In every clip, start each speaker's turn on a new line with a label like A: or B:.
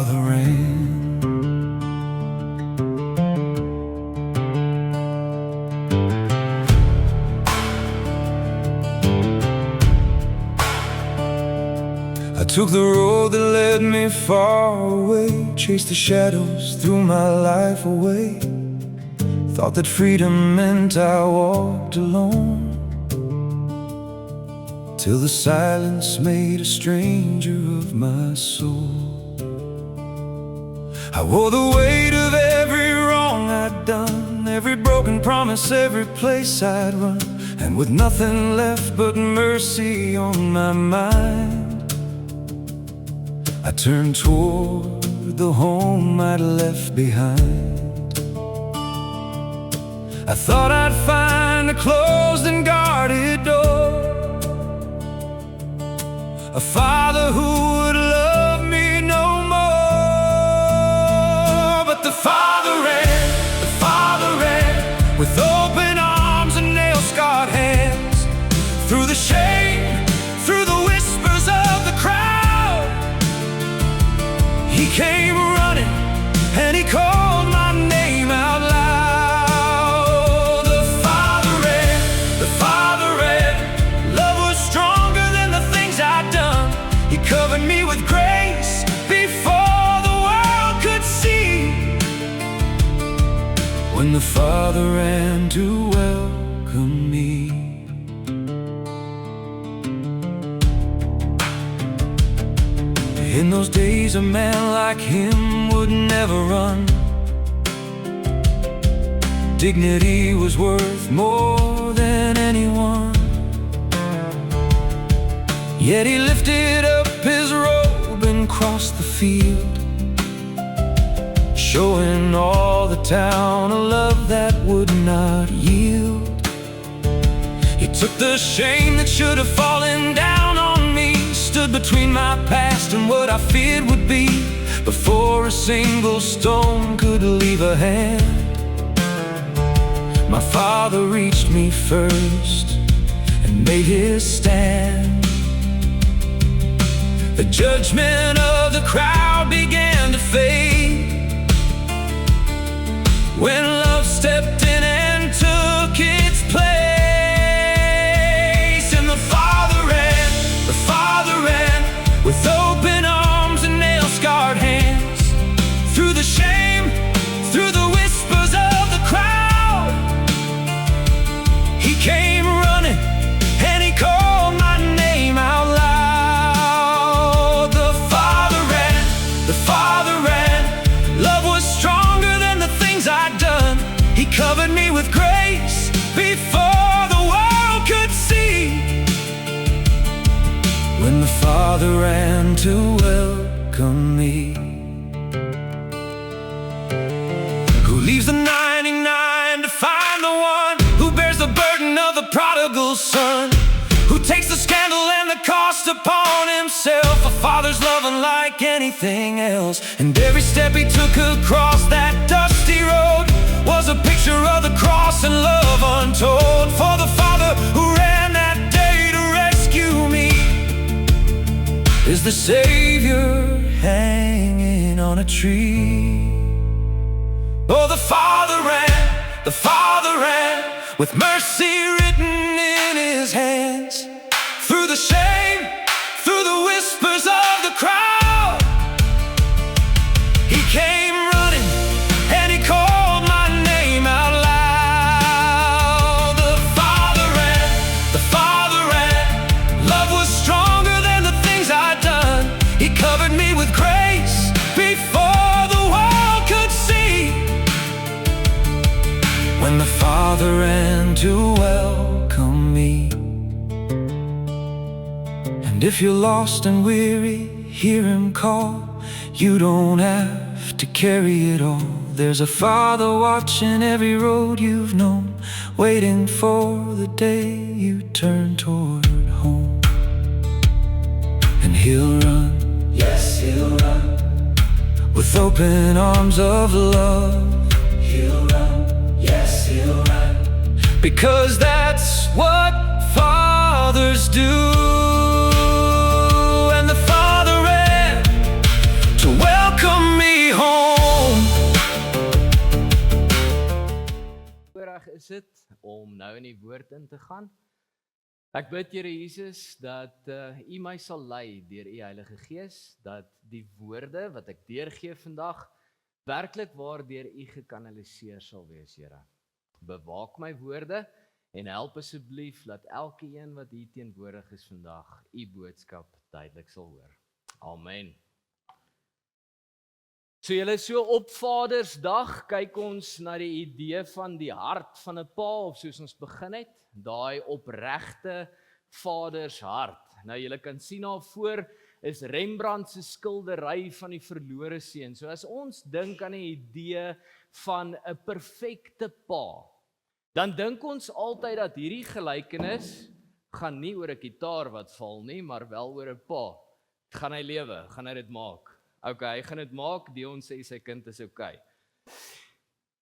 A: father ran. I took the road that led me far away, chased the shadows, threw my life away. Thought that freedom meant I walked alone, till the silence made a stranger of my soul. I wore the weight of every wrong I'd done, every broken promise, every place I'd run, and with nothing left but mercy on my mind, I turned toward the home I'd left behind. I thought I'd find a closed and guarded door, a father who would love me no more. But the father ran with open arms and nail-scarred hands, through the shame, through the whispers of the crowd. He came running and he called my name out loud. The father ran. Love was stronger than the things I'd done. He covered me with grace before the world could see. When the father ran to welcome me, in those days a man like him would never run. Dignity was worth more than anyone. Yet he lifted up his robe and crossed the field, showing all the town a love that would not yield. He took the shame that should have fallen down on me, stood between my past and what I feared would be, before a single stone could leave a hand. My father reached me first and made his stand. The judgment of the crowd began to fade, when love stepped in and took its place. And the father ran with open arms and nail-scarred hands, through the shame, through the whispers of the crowd. He came running and he called my name out loud. The father ran. Love was stronger than the things I'd done. He covered me with grace before the world could see. When the father ran to welcome me, who leaves the 99 to find the one, who bears the burden of the prodigal son, who takes the scandal and the cost upon himself. A father's love unlike anything else, and every step he took across that dusty road was a picture of the cross and love untold. For the father who ran that day to rescue me is the Savior hanging on a tree. Oh, the father ran with mercy written in his hands, through the shame, through the whispers of the crowd. He came running and he called my name out loud. The father ran. Love was stronger than the things I'd done. He covered me with grace before the world could see. When the father ran to welcome me. And if you're lost and weary, hear him call. You don't have to carry it all. There's a father watching every road you've known, waiting for the day you turn toward home. And he'll run, yes, he'll run, with open arms of love. He'll run, yes, he'll run, because that's what fathers do. And the father ran to welcome
B: gesit om nou in die woord in te gaan. Ek bid, Here Jesus, dat U my sal lei deur U Heilige Gees, dat die woorde wat ek deurgee vandag werklik waar deur U gekanaliseer sal wees, Here. Bewaak my woorde en help asseblief dat elkeen wat hier teenwoordig is vandag U boodskap duidelik sal hoor. Amen. So julle so op Vadersdag kyk ons na die idee van die hart van 'n pa, of soos ons begin het, daai opregte vadershart. Nou julle kan sien daar voor is Rembrandt se skildery van die verlore seun. So as ons dink aan die idee van 'n perfekte pa, dan dink ons altyd dat hierdie gelykenis gaan nie oor 'n gitaar wat val nie, maar wel oor 'n pa. Gaan hy lewe? Gaan hy dit maak? Okay, hy gaan dit maak, Dion sê sy kind is okay.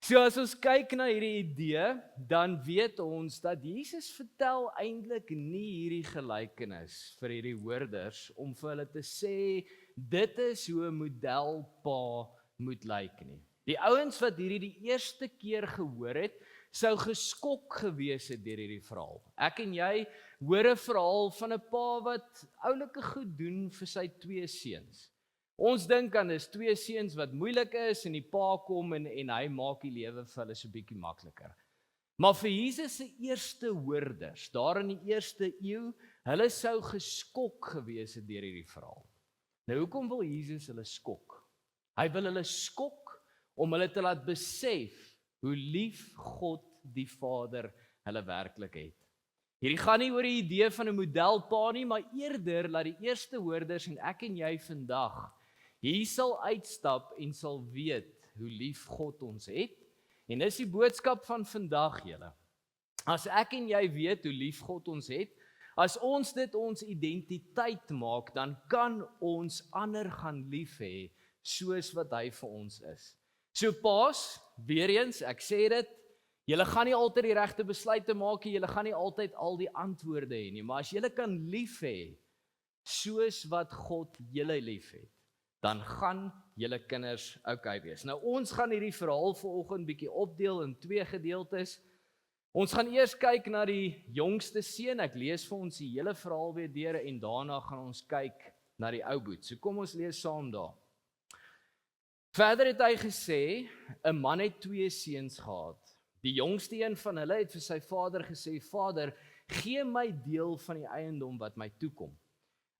B: So as ons kyk na hierdie idee, dan weet ons dat Jesus vertel eintlik nie hierdie gelykenis vir hierdie hoorders om vir hulle te sê dit is hoe 'n modelpa moet lyk nie. Die ouens wat hierdie die eerste keer gehoor het, sou geskok gewees het deur hierdie verhaal. Ek en jy hoor 'n verhaal van 'n pa wat oulike goed doen vir sy 2 seuns. Ons dink aan dis 2 seuns wat moeilik is en die pa kom en hy maak die lewe vir hulle so bietjie makliker. Maar vir Jesus se eerste hoorders, daar in die eerste eeu, hulle sou geskok gewees het deur hierdie verhaal. Nou hoekom wil Jesus hulle skok? Hy wil hulle skok om hulle te laat besef hoe lief God die Vader hulle werklik het. Hierdie gaan nie oor die idee van 'n modelpa nie, maar eerder laat die eerste hoorders en ek en jy vandag hier sal uitstap en sal weet hoe lief God ons het. En dis die boodskap van vandag, julle. As ek en jy weet hoe lief God ons het, as ons dit ons identiteit maak, dan kan ons ander gaan lief hê soos wat hy vir ons is. So paas, weer eens, ek sê dit, julle gaan nie altyd die regte besluite maak nie, julle gaan nie altyd al die antwoorde hê nie, maar as julle kan lief hê soos wat God julle lief het, dan gaan julle kinders okay wees. Nou ons gaan hierdie verhaal vanoggend bietjie opdeel in 2 gedeeltes. Ons gaan eers kyk na die jongste seun. Ek lees vir ons die hele verhaal weer deur en daarna gaan ons kyk na die ou boet. So kom ons lees saam daar. Verder het hy gesê, 'n man het 2 seuns gehad. Die jongste een van hulle het vir sy vader gesê, "Vader, gee my deel van die eiendom wat my toekom."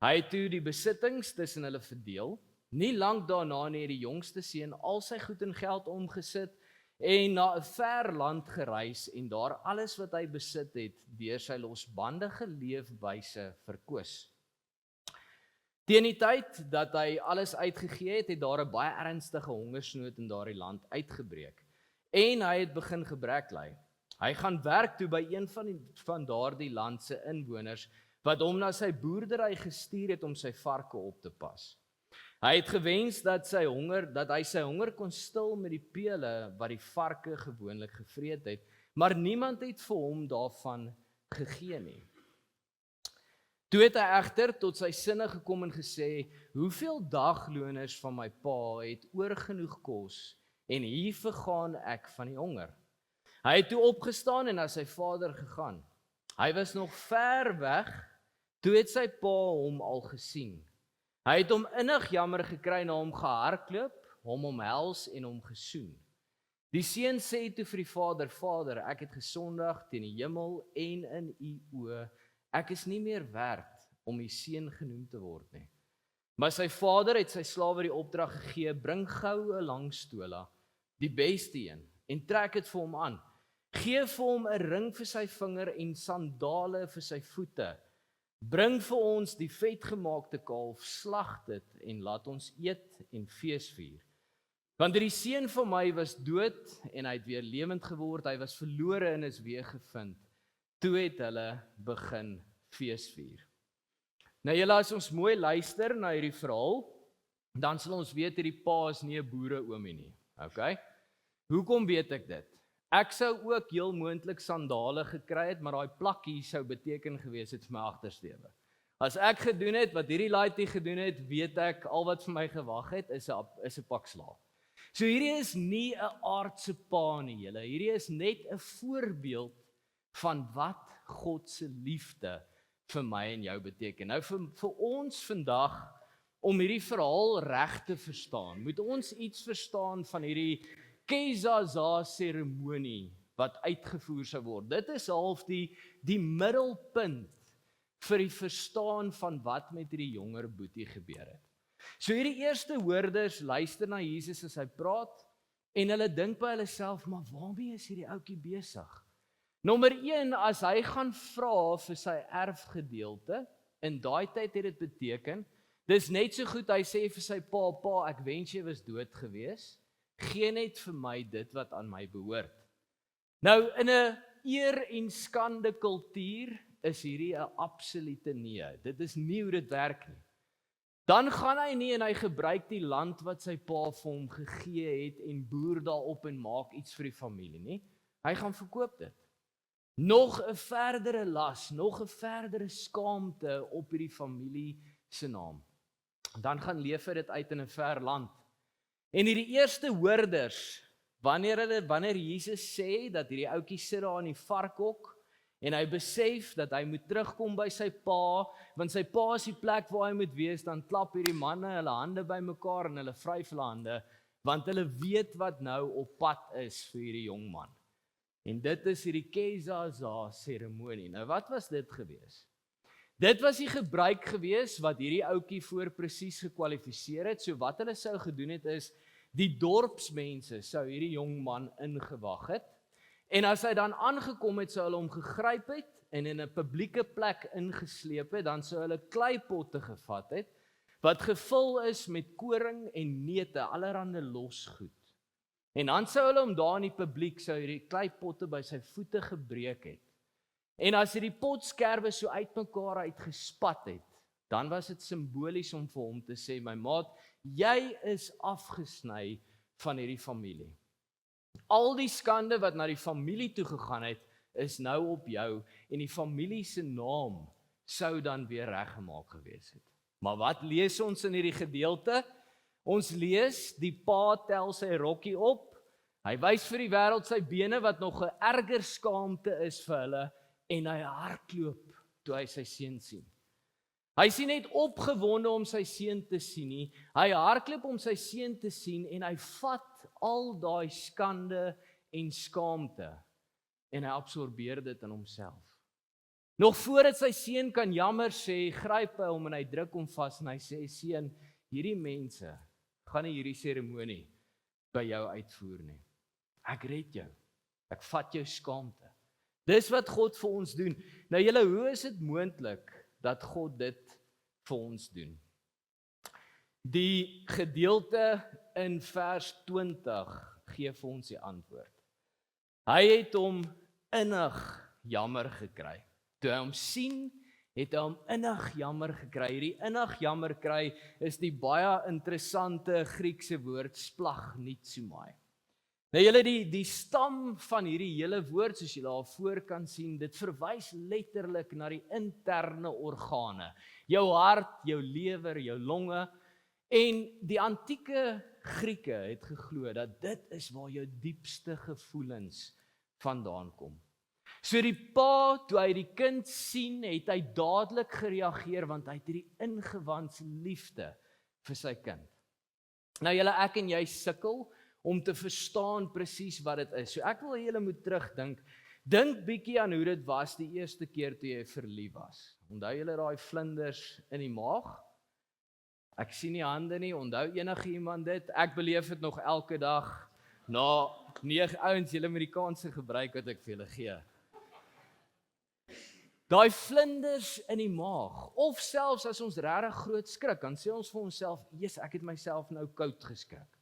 B: Hy het toe die besittings tussen hulle verdeel. Nie lank daarna het die jongste seun al sy goed en geld omgesit en na 'n ver land gereis en daar alles wat hy besit het deur sy losbandige leefwyse verkwis. Teen die tyd dat hy alles uitgegee het, het daar 'n baie ernstige hongersnood in daardie land uitgebreek en hy het begin gebrek ly. Hy gaan werk toe by een van daardie land se inwoners wat hom na sy boerdery gestuur het om sy varke op te pas. Hy het gewens dat hy sy honger kon stil met die pele wat die varke gewoonlik gevreet het, maar niemand het vir hom daarvan gegee nie. Toe het hy egter tot sy sinne gekom en gesê, "Hoeveel dagloners van my pa het oorgenoeg kos en hier vergaan ek van die honger." Hy het toe opgestaan en na sy vader gegaan. Hy was nog ver weg, toe het sy pa hom al gesien. Hy het hom innig jammer gekry na hom gehardloop, hom omhels en hom gesoen. Die seun sê toe vir die vader, "Vader, ek het gesondig teen die hemel en in u oë. Ek is nie meer werd om u seun genoem te word nie." Maar sy vader het sy slawe die opdrag gegee, "Bring gou 'n lang stola, die beste een, en trek dit vir hom aan. Gee vir hom 'n ring vir sy vinger en sandale vir sy voete. Bring vir ons die vetgemaakte kalf, slag dit en laat ons eet en feesvier. Want die seun van my was dood en hy het weer lewend geword, hy was verlore en is weer gevind." Toe het hulle begin feesvier. Nou julle, as ons mooi luister na hierdie verhaal, dan sal ons weet hierdie pa is nie 'n boereoomie nie. Okay? Hoekom weet ek dit? Ek sou ook heel moontlik sandale gekry het, maar daai plakkie sou beteken gewees het vir my agtersteewe. As ek gedoen het wat hierdie laaitjie gedoen het, weet ek al wat vir my gewag het is 'n pak slaag. So hierdie is nie 'n aardse pa nie, julle. Hierdie is net 'n voorbeeld van wat God se liefde vir my en jou beteken. Nou vir ons vandag om hierdie verhaal reg te verstaan, moet ons iets verstaan van hierdie Kesaza seremonie wat uitgevoer sou word. Dit is half die middelpunt vir die verstaan van wat met hierdie jonger boetie gebeur het. So hierdie eerste hoorders luister na Jesus as hy praat en hulle dink by hulle self, maar waarmee is hierdie ouetjie besig? Nommer 1, as hy gaan vra vir sy erfgedeelte, in daai tyd het dit beteken, dis net so goed hy sê vir sy pa, ek wens jy was dood gewees, gee net vir my dit wat aan my behoort. Nou, in 'n eer en skande kultuur is hierdie 'n absolute nee. Dit is nie hoe dit werk nie. Dan gaan hy nie en hy gebruik die land wat sy pa vir hom gegee het en boer daarop en maak iets vir die familie nie. Hy gaan verkoop dit. Nog 'n verdere las, nog 'n verdere skaamte op hierdie familie se naam. Dan gaan leef hy dit uit in 'n ver land. En hierdie eerste hoorders, wanneer Jesus sê dat hierdie ouetjie sit daar in die varkhok en hy besef dat hy moet terugkom by sy pa, want sy pa is die plek waar hy moet wees, dan klap hierdie manne hulle hande bymekaar en hulle vryf hulle hande, want hulle weet wat nou op pad is vir hierdie jong man. En dit is hierdie Kesaza seremonie. Nou wat was dit gewees? Dit was die gebruik gewees wat hierdie ouetjie voor presies gekwalifiseer het. So wat hulle sou gedoen het is, die dorpsmense sou hierdie jong man ingewag het. En as hy dan aangekom het, sou hulle hom gegryp het en in 'n publieke plek ingesleep het, dan sou hulle kleipotte gevat het, wat gevul is met koring en neute, allerhande losgoed. En dan sou hulle hom daar in die publiek, sou hierdie kleipotte by sy voete gebreek het. En as hierdie potskerwe so uitmekaar uitgespat het, dan was dit simbolies om vir hom te sê, my maat, jy is afgesny van hierdie familie. Al die skande wat na die familie toe gegaan het, is nou op jou, en die familie se naam sou dan weer reggemaak gewees het. Maar wat lees ons in hierdie gedeelte? Ons lees, die pa tel sy rokkie op, hy wys vir die wêreld sy bene, wat nog 'n erger skaamte is vir hulle, en hy hardloop toe hy sy seun sien. Hy is nie net opgewonde om sy seun te sien nie, hy hardloop om sy seun te sien en hy vat al daai skande en skaamte en hy absorbeer dit in homself. Nog voordat sy seun kan jammer sê, gryp hy hom en hy druk hom vas en hy sê, seun, hierdie mense gaan nie hierdie seremonie by jou uitvoer nie. Ek red jou, ek vat jou skaamte. Dis wat God vir ons doen. Nou julle, hoe is dit moontlik dat God dit vir ons doen? Die gedeelte in vers 20 gee vir ons die antwoord. Hy het hom innig jammer gekry. Toe hy hom sien, het hy hom innig jammer gekry. Hierdie innig jammer kry is die baie interessante Griekse woord splagnitzomai. Nou julle, die stam van hierdie hele woord, soos julle al voor kan sien, dit verwys letterlik na die interne organe. Jou hart, jou lewer, jou longe. En die antieke Grieke het geglo dat dit is waar jou diepste gevoelens vandaan kom. So die pa, toe hy die kind sien, het hy dadelik gereageer, want hy het hierdie ingewandse liefde vir sy kind. Nou julle, ek en jy sukkel om te verstaan presies wat dit is. So ek wil julle moet terugdink. Dink bietjie aan hoe dit was die eerste keer toe jy verlief was. Onthou julle daai vlinders in die maag? Ek sien nie hande nie, onthou enige iemand dit? Ek beleef dit nog elke dag. Nou, 9 ouens, julle moet die kanse gebruik wat ek vir julle gee. Daai vlinders in die maag, of selfs as ons regtig groot skrik, dan sê ons vir onsself, "Jesus, ek het myself nou koud geskrik."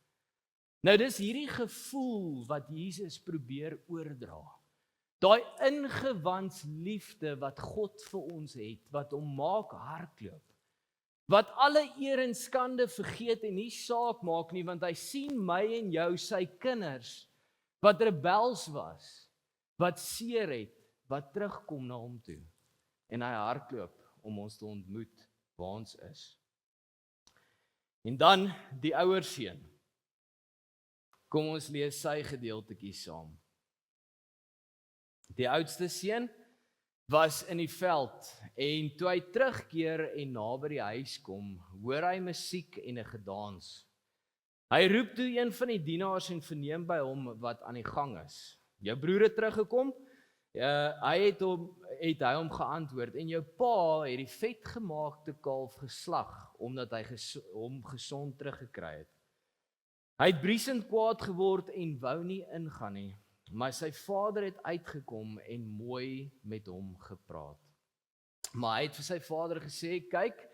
B: Nou dis hierdie gevoel wat Jesus probeer oordra. Daai ingewans liefde wat God vir ons het, wat hom maak hardloop. Wat alle eer en skande vergeet en nie saak maak nie, want hy sien my en jou, sy kinders, wat rebels was, wat seer het, wat terugkom na hom toe. En hy hardloop om ons te ontmoet waar ons is. En dan die ouer seun. Kom ons lees sy gedeeltetjie saam. Die oudste seun was in die veld en toe hy terugkeer en naby die huis kom, hoor hy musiek en 'n gedans. Hy roep toe een van die dienaars en verneem by hom wat aan die gang is. Jou broer het teruggekom? Hy het hom geantwoord, en jou pa het die vetgemaakte kalf geslag, omdat hy hom gesond teruggekry het. Hy het briesend kwaad geword en wou nie ingaan nie, maar sy vader het uitgekom en mooi met hom gepraat. Maar hy het vir sy vader gesê, kyk,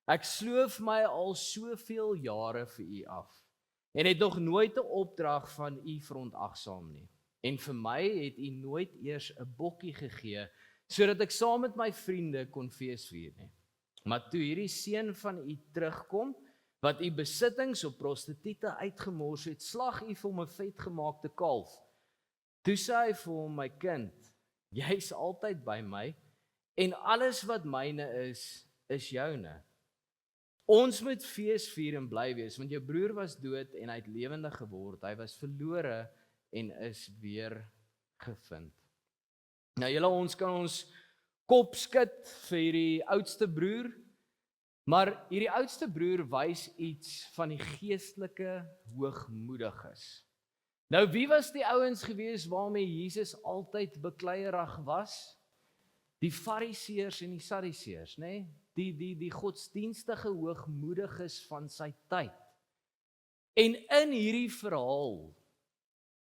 B: ek sloof my al soveel jare vir u af, en het nog nooit 'n opdrag van u verontagsaam nie. En vir my het u nooit eers 'n bokkie gegee, sodat ek saam met my vriende kon fees vier nie. Maar toe hierdie seun van u terugkom, wat u besittings op prostituie uitgemors het, slag u vir hom 'n vetgemaakte kalf. Toe sê hy vir hom, my kind, jy's altyd by my, en alles wat myne is joune. Ons moet fees vier en bly wees, want jou broer was dood en hy het lewendig geword, hy was verlore en is weer gevind. Nou julle, ons kan ons kop skud vir hierdie oudste broer, maar hierdie oudste broer wys iets van die geestelike hoogmoediges. Nou wie was die ouens gewees waarmee Jesus altyd bekleierig was? Die Fariseërs en die Sadduseërs, nê? Die godsdienstige hoogmoediges van sy tyd. En in hierdie verhaal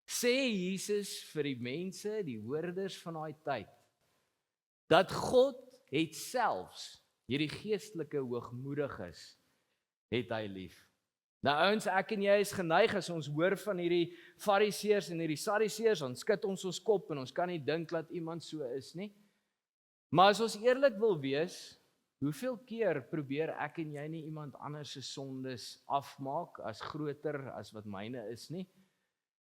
B: sê Jesus vir die mense, die hoorders van daai tyd, dat God het selfs hierdie geestelike hoogmoediges het hy lief. Nou ouens, ek en jy is geneig as ons hoor van hierdie Fariseërs en hierdie Sadduseërs, dan skud ons kop en ons kan nie dink dat iemand so is nie. Maar as ons eerlik wil wees, hoeveel keer probeer ek en jy nie iemand anders se sondes afmaak as groter as wat myne is nie?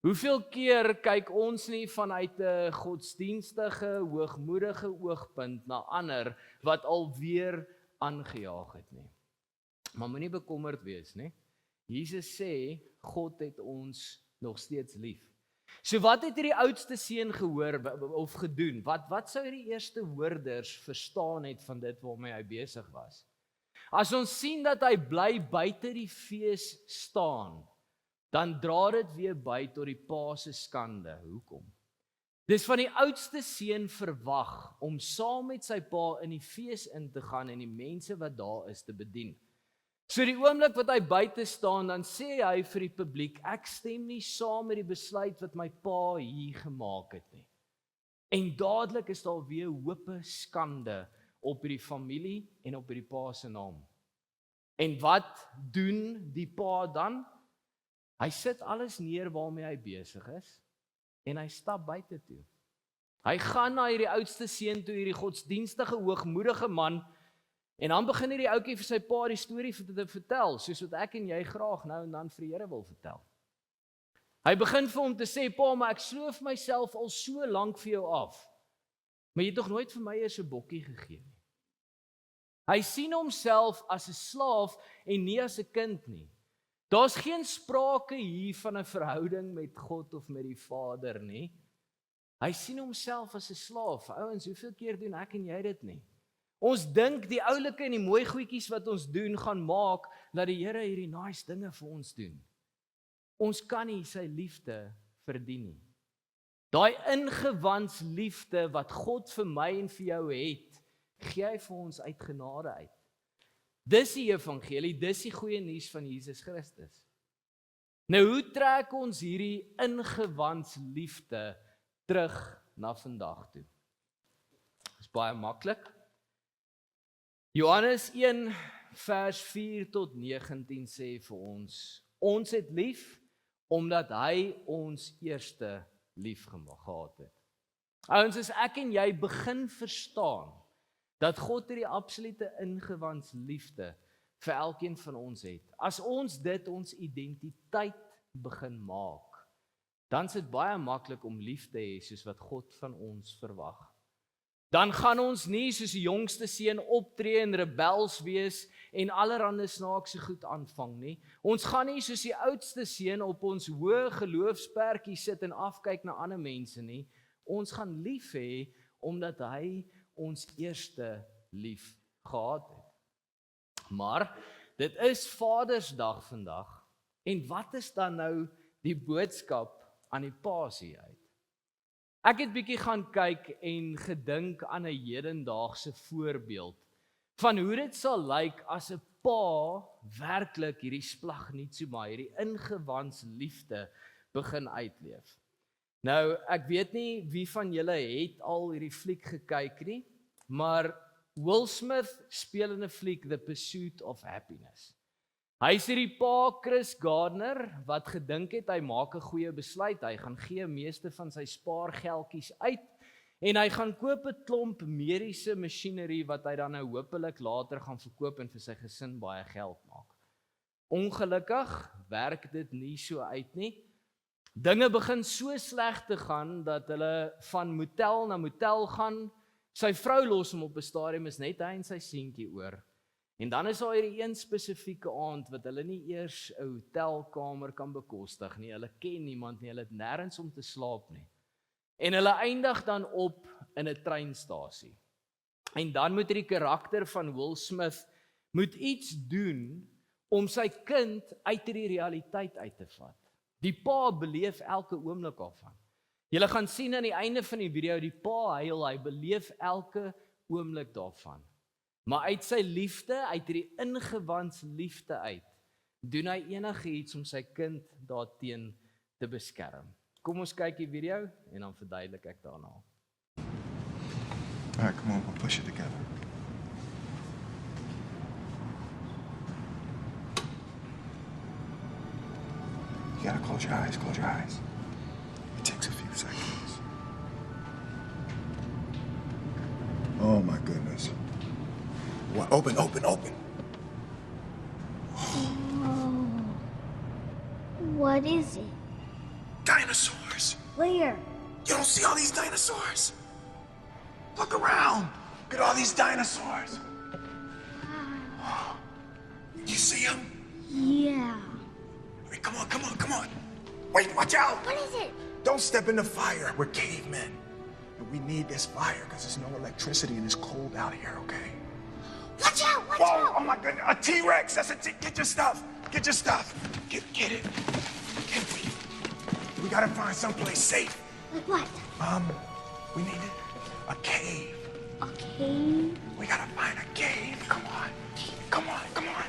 B: Hoeveel keer kyk ons nie vanuit 'n godsdienstige, hoogmoedige oogpunt na ander wat alweer aangejaag het nie? Maar moenie bekommerd wees nie. Jesus sê, God het ons nog steeds lief. So wat het hierdie oudste seun gehoor of gedoen? Wat sou hierdie eerste hoorders verstaan het van dit waarmee hy besig was? As ons sien dat hy bly buite die fees staan, dan dra dit weer by tot die pa se skande. Hoekom? Dis van die oudste seun verwag om saam met sy pa in die fees in te gaan en die mense wat daar is te bedien. So die oomblik wat hy buite staan, dan sê hy vir die publiek, ek stem nie saam met die besluit wat my pa hier gemaak het nie. En dadelik is daar weer hope skande op hierdie familie en op hierdie pa se naam. En wat doen die pa dan? Hy sit alles neer waarmee hy besig is en hy stap buite toe. Hy gaan na hierdie oudste seun toe, hierdie godsdienstige, hoogmoedige man, en dan begin hierdie ouetjie vir sy pa die storie te vertel, soos wat ek en jy graag nou en dan vir die Here wil vertel. Hy begin vir hom te sê, pa, maar ek sloof myself al so lank vir jou af, maar jy het tog nooit vir my eers 'n bokkie gegee nie. Hy sien homself as 'n slaaf en nie as 'n kind nie. Daar's geen sprake hier van 'n verhouding met God of met die Vader nie. Hy sien homself as 'n slaaf. Ouens, hoeveel keer doen ek en jy dit nie? Ons dink die oulike en die mooi goedjies wat ons doen gaan maak dat die Here hierdie nice dinge vir ons doen. Ons kan nie sy liefde verdien nie. Daai ingewans liefde wat God vir my en vir jou het, gee hy vir ons uit genade uit. Dis die evangelie, dis die goeie nuus van Jesus Christus. Nou hoe trek ons hierdie ingewans liefde terug na vandag toe? Dis baie maklik. Johannes 1 vers 4 tot 19 sê vir ons het lief omdat hy ons eerste lief gehad het. Ouens, as ek en jy begin verstaan dat God hierdie absolute ingewans liefde vir elkeen van ons het, as ons dit ons identiteit begin maak, dan is dit baie maklik om lief te hê soos wat God van ons verwag. Dan gaan ons nie soos die jongste seun optree en rebels wees en allerhande snaakse goed aanvang nie. Ons gaan nie soos die oudste seun op ons hoë geloofsperkie sit en afkyk na ander mense nie. Ons gaan lief hê omdat hy ons eerste lief gehad het. Maar dit is Vadersdag vandag. En wat is dan nou die boodskap aan die Pasie uit? Ek het bietjie gaan kyk en gedink aan 'n hedendaagse voorbeeld van hoe dit sal lyk as 'n pa werklik hierdie splagnietsoma, hierdie ingewans liefde begin uitleef. Nou, ek weet nie wie van julle het al hierdie fliek gekyk nie, maar Will Smith speel in 'n fliek The Pursuit of Happiness. Hy is hierdie pa Chris Gardner wat gedink het hy maak 'n goeie besluit. Hy gaan gee meeste van sy spaargeldjies uit en hy gaan koop 'n klomp mediese masjinerie wat hy dan nou hopelik later gaan verkoop en vir sy gesin baie geld maak. Ongelukkig werk dit nie so uit nie. Dinge begin so sleg te gaan dat hulle van motel na motel gaan. Sy vrou los hom op 'n stadium, is net hy en sy seentjie oor. En dan is daar hierdie een spesifieke aand wat hulle nie eers 'n hotelkamer kan bekostig nie. Hulle ken niemand nie, hulle het nêrens om te slaap nie. En hulle eindig dan op in 'n treinstasie. En dan moet hierdie karakter van Will Smith moet iets doen om sy kind uit hierdie realiteit uit te vat. Die pa beleef elke oomblik daarvan. Julle gaan sien aan die einde van die video, die pa huil, hy beleef elke oomblik daarvan. Maar uit sy liefde, uit hierdie ingewans liefde uit, doen hy enigiets om sy kind daarteen te beskerm. Kom ons kyk die video en dan verduidelik ek daarna.
C: All right, come on, we'll push it together. You gotta close your eyes, close your eyes. It takes a few seconds. Oh my goodness. What? Open, open, open.
D: What is it?
C: Dinosaurs.
D: Where?
C: You don't see all these dinosaurs? Look around. Look at all these dinosaurs. You see them?
D: Yeah.
C: I mean, come on, come on, come on. Wait, watch out.
D: What is it?
C: Don't step in the fire. We're cavemen. And we need this fire because there's no electricity and it's cold out here, okay?
D: Watch out! Watch
C: Whoa,
D: out!
C: oh my goodness, a T-Rex. That's a get your stuff. Get your stuff. Get it. We gotta find someplace safe.
D: Like what?
C: We need a cave.
D: A cave?
C: We gotta find a cave. Come on. Come on, come on.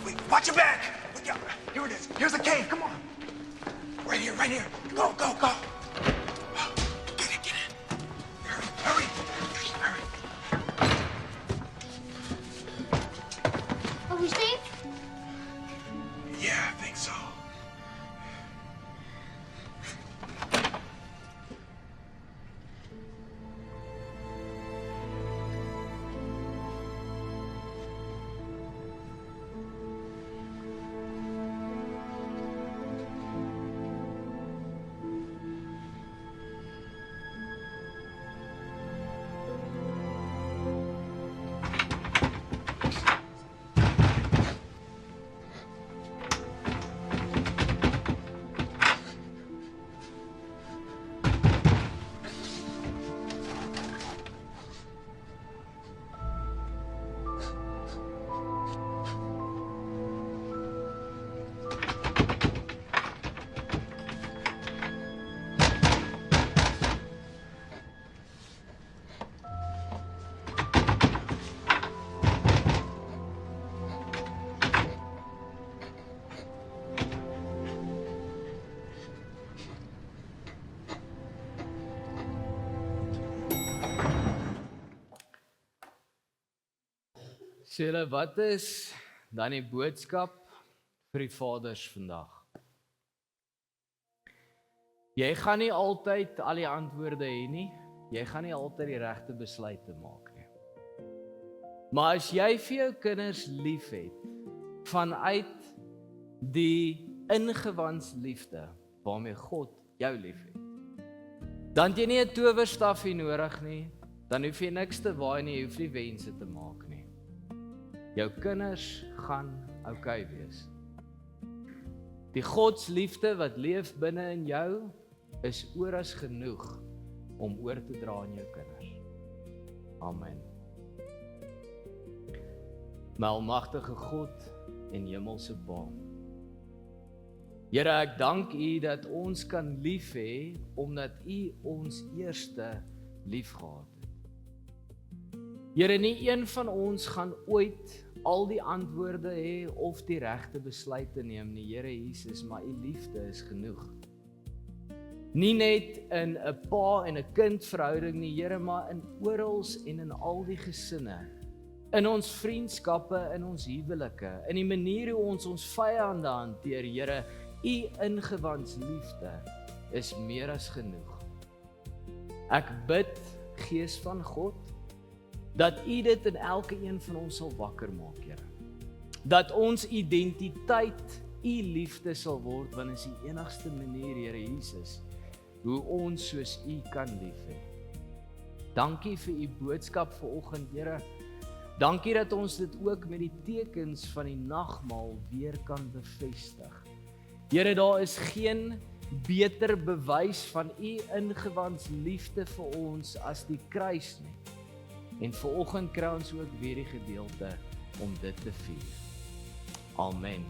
C: Wait, watch your back. Here it is. Here's a cave. Come on. Right here, right here. Go, go, go. Get in, get in. Hurry, hurry.
D: Are we safe?
C: Yeah, I think so.
B: So julle, wat is dan die boodskap vir die vaders vandag? Jy gaan nie altyd al die antwoorde hê nie. Jy gaan nie altyd die regte besluite maak nie. Maar as jy vir jou kinders liefhet vanuit die ingewans liefde waarmee God jou liefhet, dan het jy nie 'n towerstafie nodig nie. Dan hoef jy niks te waai nie, jy hoef nie wense te maak nie. Jou kinders gaan oukei wees. Die Godsliefde wat leef binne in jou is oor as genoeg om oor te dra aan jou kinders. Amen. My almagtige God en hemelse Pa. Here, ek dank U dat ons kan lief hê omdat U ons eerste lief gehad het. Here, nie een van ons gaan ooit al die antwoorde hê of die regte besluite neem nie, Here Jesus, maar U liefde is genoeg. Nie net in 'n pa en 'n kind verhouding nie, Here, maar in orals en in al die gesinne, in ons vriendskappe, in ons huwelike, in die manier hoe ons vyande hanteer, Here, U ingewans liefde is meer as genoeg. Ek bid, Gees van God, dat U dit in elke een van ons sal wakker maak, Here. Dat ons identiteit U liefde sal word, want is die enigste manier, Here Jesus, hoe ons soos U kan lief hê. Dankie vir U boodskap vanoggend, Here. Dankie dat ons dit ook met die tekens van die nagmaal weer kan bevestig. Here, daar is geen beter bewys van U ingewans liefde vir ons as die kruis nie. En vanoggend kry ons ook weer die gedeelte om dit te vier. Amen.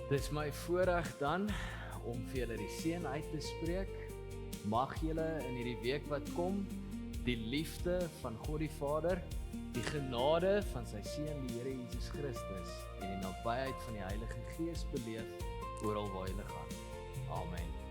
B: Dis my voorreg dan om vir julle die seën uit te spreek. Mag julle in hierdie week wat kom, die liefde van God die Vader, die genade van sy Seun, die Here Jesus Christus, en die nabyheid van die Heilige Gees beleef oral waar julle gaan. Amen.